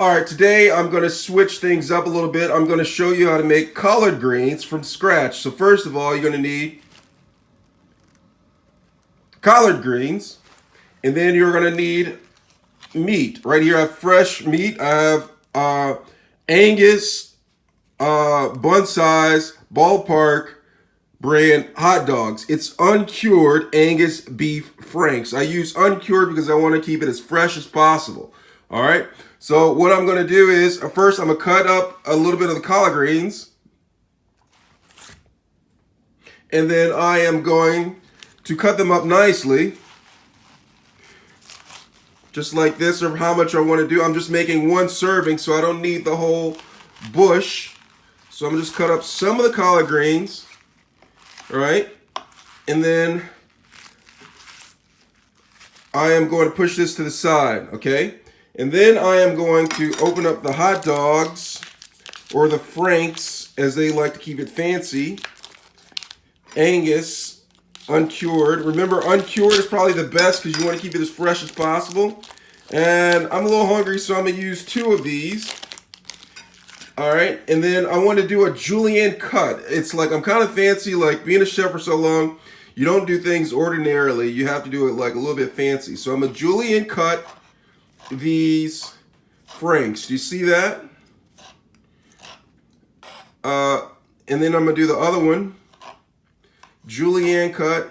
All right, today I'm going to switch things up a little bit. I'm going to show you how to make collard greens from scratch. So first of all, you're going to need collard greens, and then you're going to need meat. Right here I have fresh meat. I have Angus bun size ballpark brand hot dogs. It's uncured Angus beef franks. I use uncured because I want to keep it as fresh as possible. All right. So what I'm going to do is first I'm going to cut up a little bit of the collard greens, and then I am going to cut them up nicely, just like this, or how much I want to do. I'm just making one serving, so I don't need the whole bush. So I'm going to just cut up some of the collard greens. All right, and then I am going to push this to the side, okay? And then I am going to open up the hot dogs, or the franks, as they like to keep it fancy. Angus, uncured. Remember, uncured is probably the best because you want to keep it as fresh as possible. And I'm a little hungry, so I'm going to use 2 of these. All right, and then I want to do a julienne cut. It's like I'm kind of fancy, like being a chef for so long, you don't do things ordinarily. You have to do it like a little bit fancy. So I'm a julienne cut these franks. Do you see that? And then I'm gonna do the other one, julienne cut.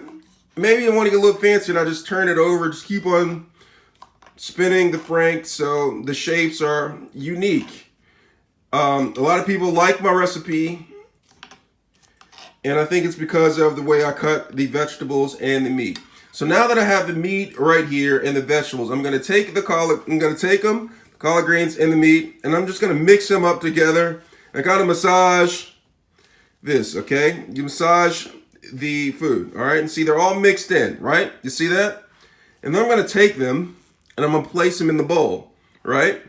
Maybe I want to get a little fancy and I just turn it over. Just keep on spinning the franks so the shapes are unique. A lot of people like my recipe, and I think it's because of the way I cut the vegetables and the meat. So now that I have the meat right here and the vegetables, I'm going to take the collard greens and the meat, and I'm just going to mix them up together and kind of massage this, okay? You massage the food, all right? And see, they're all mixed in, right? You see that? And then I'm going to take them and I'm going to place them in the bowl, right?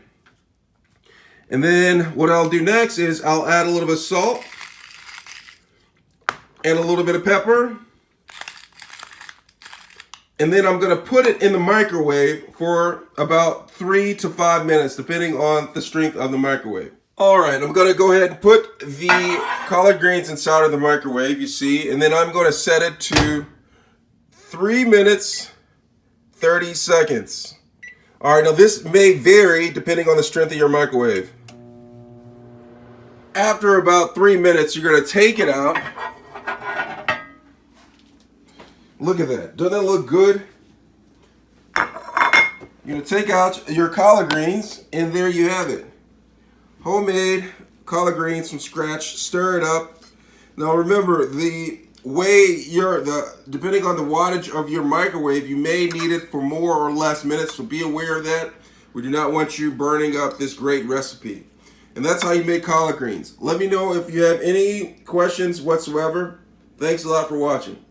And then what I'll do next is I'll add a little bit of salt and a little bit of pepper. And then I'm going to put it in the microwave for about 3 to 5 minutes, depending on the strength of the microwave. All right, I'm going to go ahead and put the collard greens inside of the microwave, you see, and then I'm going to set it to 3 minutes, 30 seconds. All right, now this may vary depending on the strength of your microwave. After about 3 minutes, you're going to take it out. Look at that. Doesn't that look good? You're going to take out your collard greens, and there you have it. Homemade collard greens from scratch. Stir it up. Now remember, the way depending on the wattage of your microwave, you may need it for more or less minutes, so be aware of that. We do not want you burning up this great recipe. And that's how you make collard greens. Let me know if you have any questions whatsoever. Thanks a lot for watching.